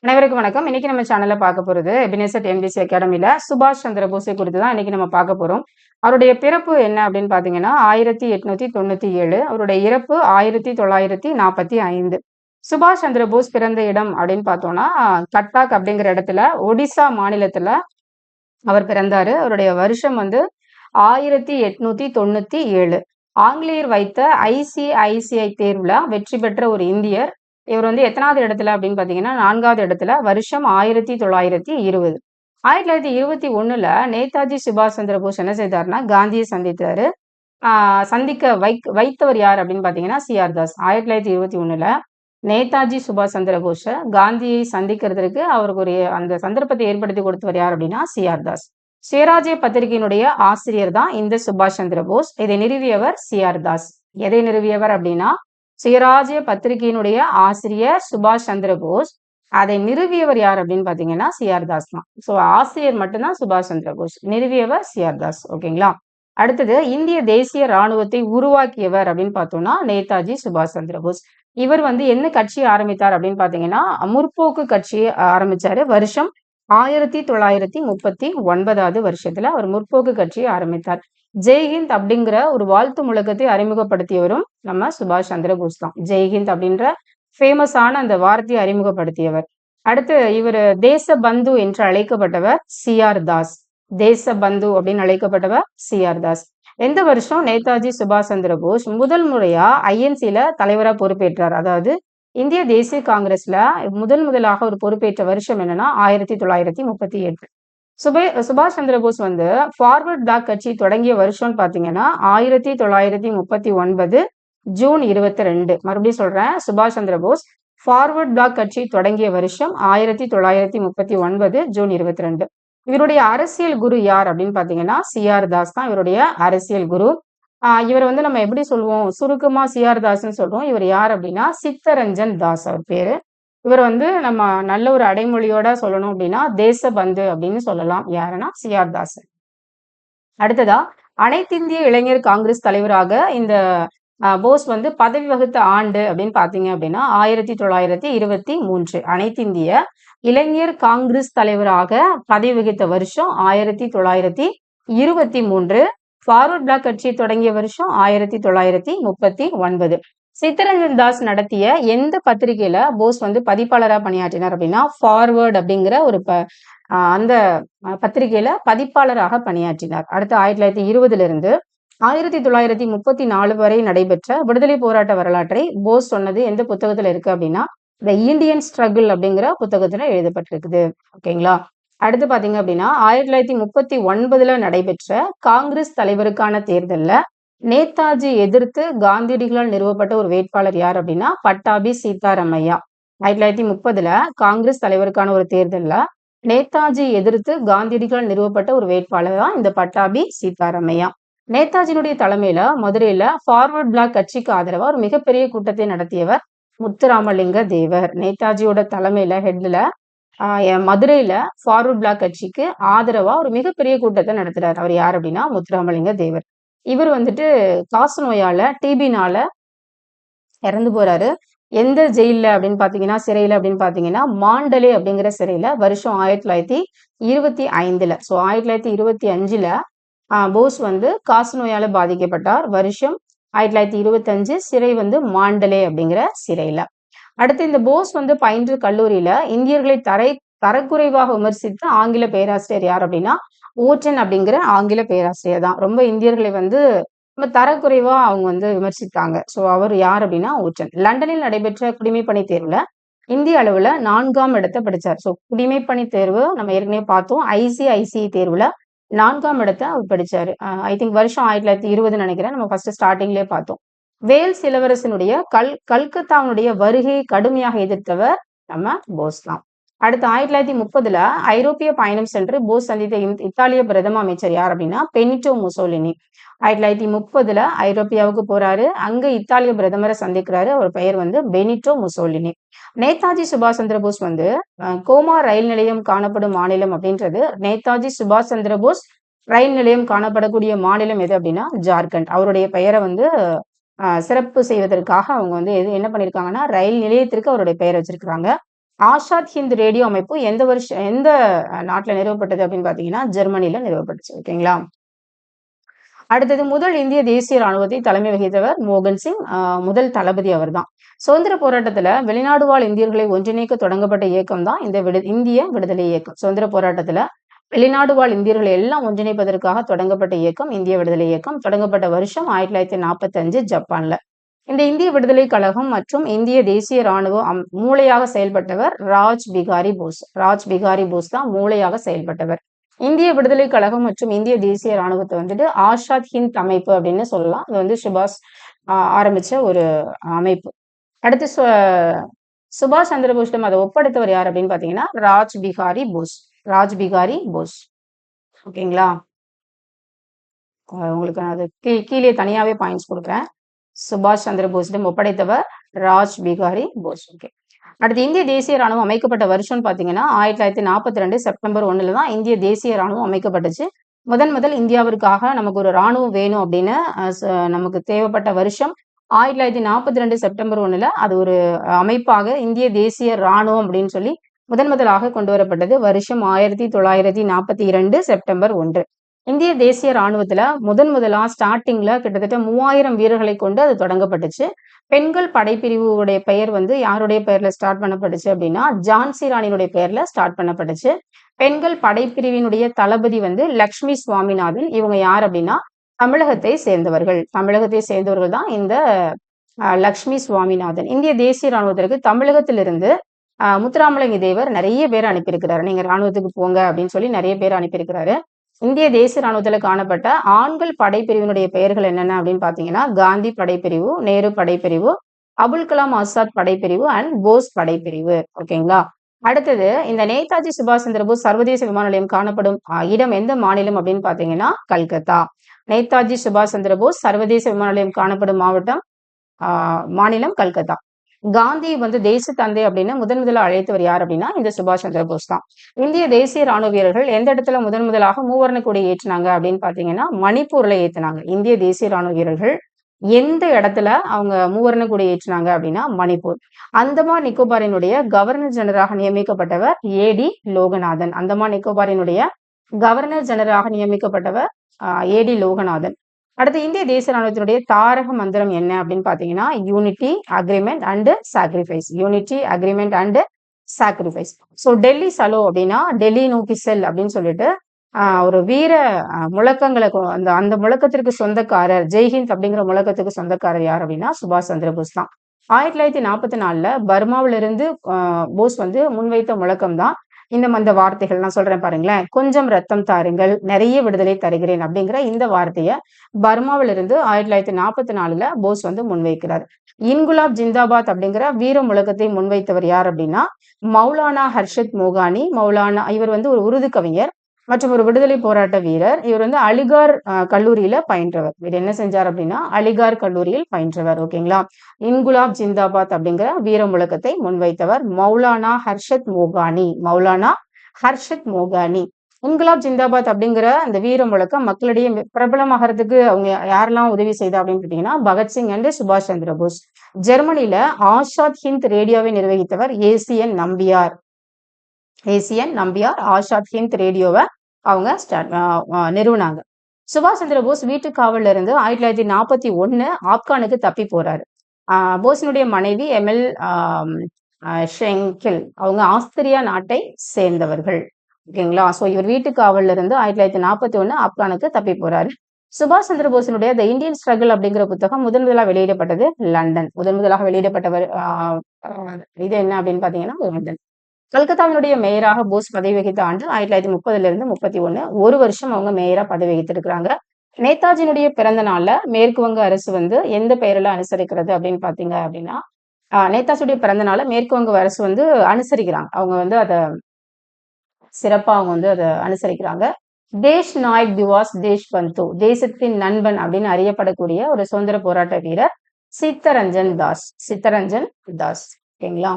அனைவருக்கும் வணக்கம். இன்னைக்கு நம்ம சேனல்ல பார்க்க போறது எபினேசர் டிஎன்பிஎஸ்சி அகாடமில சுபாஷ் சந்திர போஸை குறித்து தான் இன்னைக்கு நம்ம பார்க்க போறோம். அவருடைய பிறப்பு என்ன அப்படின்னு பார்த்தீங்கன்னா 1897. அவருடைய இறப்பு 1945. சுபாஷ் சந்திர போஸ் பிறந்த இடம் அப்படின்னு பார்த்தோம்னா கட்டாக் அப்படிங்கிற இடத்துல ஒடிசா மாநிலத்துல அவர் பிறந்தாரு. அவருடைய வருஷம் வந்து 1897. ஆங்கிலேயர் வைத்த ஐசிஐசிஐ தேர்வுல வெற்றி பெற்ற ஒரு இந்தியர். இவர் வந்து எத்தனாவது இடத்துல அப்படின்னு பார்த்தீங்கன்னா 4வது இடத்துல. வருஷம் 1920. 1921ல நேதாஜி சுபாஷ் சந்திர போஸ் என்ன செய்தாருன்னா காந்தியை சந்தித்தாரு. சந்திக்க வைத்தவர் யார் அப்படின்னு பார்த்தீங்கன்னா சிஆர் தாஸ். 1921ல நேதாஜி சுபாஷ் சந்திர போஸ காந்தியை சந்திக்கிறதுக்கு அவருக்கு ஒரு அந்த சந்தர்ப்பத்தை ஏற்படுத்தி கொடுத்தவர் யார் அப்படின்னா சிஆர் தாஸ். சுயராஜ்ய பத்திரிகையினுடைய ஆசிரியர் தான் இந்த சுபாஷ் சந்திர போஸ். இதை நிறுவியவர் சிஆர் தாஸ். எதை நிறுவியவர் அப்படின்னா சுயராஜ்ய பத்திரிகையினுடைய ஆசிரியர் சுபாஷ் சந்திர போஸ். அதை நிறுவியவர் யார் அப்படின்னு பாத்தீங்கன்னா சிஆர் தாஸ் தான். சோ ஆசிரியர் மட்டும்தான் சுபாஷ் சந்திர போஸ், நிறுவியவர் சிஆர் தாஸ். ஓகேங்களா. அடுத்தது இந்திய தேசிய ராணுவத்தை உருவாக்கியவர் அப்படின்னு பார்த்தோம்னா நேதாஜி சுபாஷ் சந்திர போஸ். இவர் வந்து என்ன கட்சி ஆரம்பித்தார் அப்படின்னு பாத்தீங்கன்னா முற்போக்கு கட்சியை ஆரம்பிச்சாரு. வருஷம் 1939வது வருஷத்துல அவர் முற்போக்கு கட்சியை ஆரம்பித்தார். ஜெய்ஹிந்த் அப்படிங்கிற ஒரு வாழ்த்து முழக்கத்தை அறிமுகப்படுத்தியவரும் நம்ம சுபாஷ் சந்திர போஸ் தான். ஜெய்ஹிந்த் அப்படின்ற ஃபேமஸான அந்த வார்த்தையை அறிமுகப்படுத்தியவர். அடுத்து இவர் தேச பந்து என்று அழைக்கப்பட்டவர் சிஆர் தாஸ். தேச பந்து அப்படின்னு அழைக்கப்பட்டவர் சிஆர் தாஸ். எந்த வருஷம் நேதாஜி சுபாஷ் சந்திர போஸ் முதல் முறையா ஐஎன்சில தலைவரா பொறுப்பேற்றார், அதாவது இந்திய தேசிய காங்கிரஸ்ல முதலாக ஒரு பொறுப்பேற்ற வருஷம் என்னன்னா 1938. சுபாஷ் சந்திர போஸ் வந்து ஃபார்வர்ட் பிளாக் கட்சி தொடங்கிய வருஷம்னு பாத்தீங்கன்னா 1939 ஜூன் 22. மறுபடியும் சொல்றேன், சுபாஷ் சந்திர போஸ் ஃபார்வர்ட் பிளாக் கட்சி தொடங்கிய வருஷம் 1939 ஜூன் 22. இவருடைய அரசியல் குரு யார் அப்படின்னு பாத்தீங்கன்னா சிஆர் தாஸ் தான் இவருடைய அரசியல் குரு. இவர் வந்து நம்ம எப்படி சொல்லுவோம், சுருக்கமா சிஆர் தாஸ்ன்னு சொல்றோம். இவர் யார் அப்படின்னா சித்தரஞ்சன் தாஸ் அவர் பேரு. இவர் வந்து நம்ம நல்ல ஒரு அடைமொழியோட சொல்லணும் அப்படின்னா தேசபந்து அப்படின்னு சொல்லலாம். யாருன்னா சிஆர் தாஸ். அடுத்ததா அனைத்திந்திய இளைஞர் காங்கிரஸ் தலைவராக இந்த போஸ் வந்து பதவி வகித்த ஆண்டு அப்படின்னு பாத்தீங்க அப்படின்னா 1923. அனைத்திந்திய இளைஞர் காங்கிரஸ் தலைவராக பதவி வகித்த வருஷம் 1923. ஃபார்வர்ட் பிளாக் கட்சி தொடங்கிய வருஷம் 1939. சித்தரஞ்சன் தாஸ் நடத்திய எந்த பத்திரிகையில போஸ் வந்து பதிப்பாளராக பணியாற்றினார் அப்படின்னா ஃபார்வர்ட் அப்படிங்கிற ஒரு அந்த பத்திரிகையில பதிப்பாளராக பணியாற்றினார். அடுத்து 1920 இருந்து 1934 வரை நடைபெற்ற விடுதலை போராட்ட வரலாற்றை போஸ் சொன்னது எந்த புத்தகத்துல இருக்கு அப்படின்னா த இந்தியன் ஸ்ட்ரகிள் அப்படிங்கிற புத்தகத்துல எழுதப்பட்டிருக்குது. ஓகேங்களா. அடுத்து பாத்தீங்க அப்படின்னா 1939 நடைபெற்ற காங்கிரஸ் தலைவருக்கான தேர்தல்ல நேதாஜி எதிர்த்து காந்தியடிகளால் நிறுவப்பட்ட ஒரு வேட்பாளர் யார் அப்படின்னா பட்டாபி சீதாராமையா. 1930 காங்கிரஸ் தலைவருக்கான ஒரு தேர்தல்ல நேதாஜி எதிர்த்து காந்தியடிகளால் நிறுவப்பட்ட ஒரு வேட்பாளர் தான் இந்த பட்டாபி சீதாராமையா. நேதாஜியினுடைய தலைமையில மதுரையில ஃபார்வர்ட் பிளாக் கட்சிக்கு ஆதரவா ஒரு மிகப்பெரிய கூட்டத்தை நடத்தியவர் முத்துராமலிங்க தேவர். நேதாஜியோட தலைமையில ஹெட்ல மதுரையில ஃபார்வர்ட் பிளாக் கட்சிக்கு ஆதரவா ஒரு மிகப்பெரிய கூட்டத்தை நடத்துறாரு. அவர் யார் அப்படின்னா முத்துராமலிங்க தேவர். இவர் வந்துட்டு காசு நோயால டிபினால இறந்து போறாரு. எந்த ஜெயில அப்படின்னு பாத்தீங்கன்னா சிறையில அப்படின்னு பாத்தீங்கன்னா மாண்டலே அப்படிங்கிற சிறையில வருஷம் 1925. சோ 1925 போஸ் வந்து காசு நோயால பாதிக்கப்பட்டார். வருஷம் 1925. சிறை வந்து மாண்டலே அப்படிங்கிற சிறையில. அடுத்து இந்த போஸ் வந்து பயின்ற கல்லூரியில இந்தியர்களை தரக்குறைவாக விமர்சித்த ஆங்கில பேராசிரியர் யார் அப்படின்னா ஊட்டன் அப்படிங்கிற ஆங்கில பேராசிரியர் தான். ரொம்ப இந்தியர்களை வந்து ரொம்ப தரக்குறைவா அவங்க வந்து விமர்சித்தாங்க. சோ அவர் யார் அப்படின்னா ஊட்டன். லண்டனில் நடைபெற்ற குடிமைப்பணி தேர்வுல இந்திய அளவுல 4ஆம் இடத்தை படிச்சார். சோ குடிமைப்பணி தேர்வு நம்ம ஏற்கனவே பார்த்தோம். ஐசிஐசிஐ தேர்வுல 4ஆம் இடத்தை அவர் படிச்சாரு. ஐ திங்க் வருஷம் 1920 நினைக்கிறேன். நம்ம ஃபர்ஸ்ட் ஸ்டார்டிங்லயே பார்த்தோம். வேல்ஸ் இளவரசனுடைய கல்கத்தாவுடைய வருகையை கடுமையாக எதிர்த்தவர் நம்ம போஸ் தான். அடுத்து 1930 ஐரோப்பிய பயணம் சென்று போஸ் சந்தித்த இத்தாலிய பிரதம அமைச்சர் யார் அப்படின்னா பெனிட்டோ முசோலினி. 1930 ஐரோப்பியாவுக்கு போறாரு. அங்க இத்தாலிய பிரதமரை சந்திக்கிறாரு. அவர் பெயர் வந்து பெனிட்டோ முசோலினி. நேதாஜி சுபாஷ் சந்திர போஸ் வந்து கோமா ரயில் நிலையம் காணப்படும் மாநிலம் அப்படின்றது நேதாஜி சுபாஷ் சந்திர போஸ் ரயில் நிலையம் காணப்படக்கூடிய மாநிலம் எது அப்படின்னா ஜார்க்கண்ட். அவருடைய பெயரை வந்து சிறப்பு செய்வதற்காக அவங்க வந்து என்ன பண்ணிருக்காங்கன்னா ரயில் நிலையத்திற்கு அவருடைய பெயர் வச்சிருக்காங்க. ஆஷாத் ஹிந்த் ரேடியோ அமைப்பு எந்த நாட்டுல நிறுவப்பட்டது அப்படின்னு பாத்தீங்கன்னா ஜெர்மனில நிறுவப்பட்டுச்சு. ஓகேங்களா? அடுத்தது முதல் இந்திய தேசிய ராணுவத்தை தலைமை வகித்தவர் மோகன் சிங். முதல் தளபதி அவர்தான். சுதந்திர போராட்டத்துல வெளிநாடு வாழ் இந்தியர்களை ஒன்றிணைக்க தொடங்கப்பட்ட இயக்கம் தான் இந்திய விடுதலை இயக்கம். சுதந்திர போராட்டத்துல வெளிநாடு வாழ் இந்தியர்களை எல்லாம் ஒன்றிணைப்பதற்காக தொடங்கப்பட்ட இயக்கம் இந்திய விடுதலை இயக்கம். தொடங்கப்பட்ட வருஷம் 1945 ஜப்பான்ல. இந்த இந்திய விடுதலை கழகம் மற்றும் இந்திய தேசிய ராணுவம் மூளையாக செயல்பட்டவர் ராஜ் பிகாரி போஸ். ராஜ் பிகாரி போஸ் தான் மூளையாக செயல்பட்டவர். இந்திய விடுதலை கழகம் மற்றும் இந்திய தேசிய ராணுவத்தை வந்துட்டு ஆஷாத் ஹிந்த் அமைப்பு அப்படின்னு சொல்லலாம். இது வந்து சுபாஷ் ஆரம்பிச்ச ஒரு அமைப்பு. அடுத்து சுபாஷ் சந்திரபோஸிடம் அதை ஒப்படைத்தவர் யார் அப்படின்னு பாத்தீங்கன்னா ராஜ் பிகாரி போஸ். ராஜ் பிகாரி போஸ். ஓகேங்களா? உங்களுக்கு நான் அது கீழே தனியாவே பாயிண்ட்ஸ் கொடுக்குறேன். சுபாஷ் சந்திர போஸிடம் ஒப்படைத்தவர் ராஜ் பிகாரி போஸ். ஓகே. அடுத்து இந்திய தேசிய ராணுவம் அமைக்கப்பட்ட வருஷம் பாத்தீங்கன்னா 1942 செப்டம்பர் 1 தான் இந்திய தேசிய ராணுவம் அமைக்கப்பட்டுச்சு. முதல் இந்தியாவிற்காக நமக்கு ஒரு ராணுவம் வேணும் அப்படின்னு நமக்கு தேவைப்பட்ட வருஷம் 1942 செப்டம்பர் 1 அது ஒரு அமைப்பாக இந்திய தேசிய ராணுவம் அப்படின்னு சொல்லி முதலாக கொண்டு வரப்பட்டது வருஷம் 1942 செப்டம்பர் 1. இந்திய தேசிய ராணுவத்துல முதலா ஸ்டார்டிங்ல கிட்டத்தட்ட 3000 வீரர்களை கொண்டு அது தொடங்கப்பட்டுச்சு. பெண்கள் படைப்பிரிவுடைய பெயர் வந்து யாருடைய பெயர்ல ஸ்டார்ட் பண்ணப்பட்டுச்சு அப்படின்னா ஜான்சி ராணியினுடைய பெயர்ல ஸ்டார்ட் பண்ணப்பட்டுச்சு. பெண்கள் படைப்பிரிவினுடைய தளபதி வந்து லக்ஷ்மி சுவாமிநாதன். இவங்க யார் அப்படின்னா தமிழகத்தை சேர்ந்தவர்கள் தான் இந்த லக்ஷ்மி சுவாமிநாதன். இந்திய தேசிய ராணுவத்திற்கு தமிழகத்திலிருந்து முத்துராமலிங்க தேவர் நிறைய பேர் அனுப்பியிருக்கிறாரு. நீங்க ராணுவத்துக்கு போங்க அப்படின்னு சொல்லி நிறைய பேர் அனுப்பியிருக்கிறாரு. இந்திய தேசிய ராணுவத்துல காணப்பட்ட ஆண்கள் படைப்பிரிவினுடைய பெயர்கள் என்னென்ன அப்படின்னு பாத்தீங்கன்னா காந்தி படைப்பிரிவு, நேரு படைப்பிரிவு, அபுல் கலாம் ஆசாத் படைப்பிரிவு அண்ட் போஸ் படைப்பிரிவு. ஓகேங்களா? அடுத்தது இந்த நேதாஜி சுபாஷ் சந்திர போஸ் சர்வதேச விமான நிலையம் காணப்படும் இடம் எந்த மாநிலம் அப்படின்னு பாத்தீங்கன்னா கல்கத்தா. நேதாஜி சுபாஷ் சந்திர போஸ் சர்வதேச விமான நிலையம் காணப்படும் மாநிலம் கல்கத்தா. காந்தி வந்து தேச தந்தை அப்படின்னு முதலா அழைத்தவர் யார் அப்படின்னா இந்த சுபாஷ் சந்திர போஸ் தான். இந்திய தேசிய ராணுவ வீரர்கள் எந்த இடத்துல முதலாக மூவர்ண கொடி ஏற்றினாங்க அப்படின்னு பாத்தீங்கன்னா மணிப்பூர்ல ஏற்றினாங்க. இந்திய தேசிய ராணுவ வீரர்கள் எந்த இடத்துல அவங்க மூவர்ண கொடி ஏற்றினாங்க அப்படின்னா மணிப்பூர். அந்தமான் நிக்கோபாரினுடைய கவர்னர் ஜெனரலாக நியமிக்கப்பட்டவர் ஏடி லோகநாதன். அந்தமான் நிக்கோபாரினுடைய கவர்னர் ஜெனரலாக நியமிக்கப்பட்டவர் ஏடி லோகநாதன். அடுத்து இந்திய தேசிய ராணுவத்தினுடைய தாரக மந்திரம் என்ன அப்படின்னு பாத்தீங்கன்னா unity agreement and sacrifice. Unity agreement and sacrifice. So Delhi Chalo அப்படின்னா டெல்லி நோக்கி செல் அப்படின்னு சொல்லிட்டு ஒரு வீர முழக்கங்களை அந்த முழக்கத்திற்கு சொந்தக்காரர் ஜெய்ஹிந்த் அப்படிங்கிற முழக்கத்துக்கு சொந்தக்காரர் யார் அப்படின்னா சுபாஷ் சந்திர போஸ் தான். 1944 பர்மாவிலிருந்து போஸ் வந்து முன்வைத்த முழக்கம் தான் இந்த வார்த்தைகள் நான் சொல்றேன் பாருங்களேன். கொஞ்சம் ரத்தம் தாருங்கள், நிறைய விடுதலை தருகிறேன் அப்படிங்கிற இந்த வார்த்தைய பர்மாவிலிருந்து 1944 போஸ் வந்து முன்வைக்கிறார். இன்குலாப் ஜிந்தாபாத் அப்படிங்கிற வீர முழக்கத்தை முன்வைத்தவர் யார் அப்படின்னா மௌலானா ஹர்ஷத் மோகானி. இவர் வந்து ஒரு உருது கவிஞர் மற்றும் ஒரு விடுதலை போராட்ட வீரர். இவர் வந்து அலிகார் கல்லூரியில பயின்றவர். இவர் என்ன செஞ்சார் அப்படின்னா அலிகார் கல்லூரியில் பயின்றவர். ஓகேங்களா? இன்குலாப் ஜிந்தாபாத் அப்படிங்கிற வீர முழக்கத்தை முன்வைத்தவர் மௌலானா ஹர்ஷத் மோகானி. மௌலானா ஹர்ஷத் மோகானி. இன்குலாப் ஜிந்தாபாத் அப்படிங்கிற அந்த வீர முழக்கம் மக்களிடையே பிரபலமாகறதுக்கு அவங்க யாரெல்லாம் உதவி செய்தா அப்படின்னு கேட்டீங்கன்னா பகத்சிங் அண்ட் சுபாஷ் சந்திர போஸ். ஜெர்மனில ஆஷாத் ஹிந்த் ரேடியோவை நிர்வகித்தவர் ஏசியன் நம்பியார். ஆஷாத் ஹிந்த் ரேடியோவை அவங்க நிறுவனாங்க. சுபாஷ் சந்திர போஸ் வீட்டு காவல்ல இருந்து 1941 ஆப்கானுக்கு தப்பி போறாரு. போஸினுடைய மனைவி எம்எல் ஷெங்கில். அவங்க ஆஸ்திரியா நாட்டை சேர்ந்தவர்கள். ஓகேங்களா? சோ இவர் வீட்டு காவல்ல இருந்து 1941 ஆப்கானுக்கு தப்பி போறாரு. சுபாஷ் சந்திர போஸினுடைய த இந்தியன் ஸ்ட்ரகிள் அப்படிங்கிற புத்தகம் முதலாக வெளியிடப்பட்டது லண்டன். முதலாக வெளியிடப்பட்டவர் இது என்ன அப்படின்னு பாத்தீங்கன்னா லண்டன். கல்கத்தாவினுடைய மேயராக போஸ் பதவி வகித்த ஆண்டு 1930 இருந்து 31. ஒரு வருஷம் அவங்க மேயரா பதவி வகித்திருக்கிறாங்க. நேதாஜியினுடைய பிறந்த நாள்ல மேற்கு வங்க அரசு வந்து எந்த பெயரில் அனுசரிக்கிறது அப்படின்னு பாத்தீங்க அப்படின்னா நேதாஜியுடைய பிறந்த நாள மேற்கு வங்க அரசு வந்து அனுசரிக்கிறாங்க. அவங்க வந்து அதை சிறப்பா அவங்க வந்து அதை அனுசரிக்கிறாங்க. தேஷ் நாயக் திவாஸ் தேஷ் பந்து, தேசத்தின் நண்பன் அப்படின்னு அறியப்படக்கூடிய ஒரு சுதந்திர போராட்ட வீரர் சித்தரஞ்சன் தாஸ். ஓகேங்களா?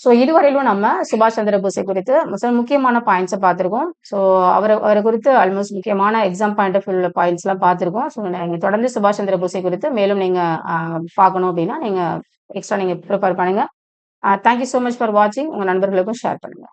ஸோ இதுவரையிலும் நம்ம சுபாஷ் சந்திர போஸை குறித்து முக்கியமான பாயிண்ட்ஸை பார்த்துருக்கோம். ஸோ அவரை குறித்து ஆல்மோஸ்ட் முக்கியமான exam point of view points எல்லாம் பார்த்துருக்கோம். ஸோ நீங்க தொடர்ந்து சுபாஷ் சந்திர போஸை குறித்து மேலும் நீங்க பார்க்கணும் அப்படின்னா நீங்க எக்ஸ்ட்ரா நீங்க ப்ரிப்பேர் பண்ணுங்க. Thank you so much for வாட்சிங். உங்க நண்பர்களுக்கும் ஷேர் பண்ணுங்க.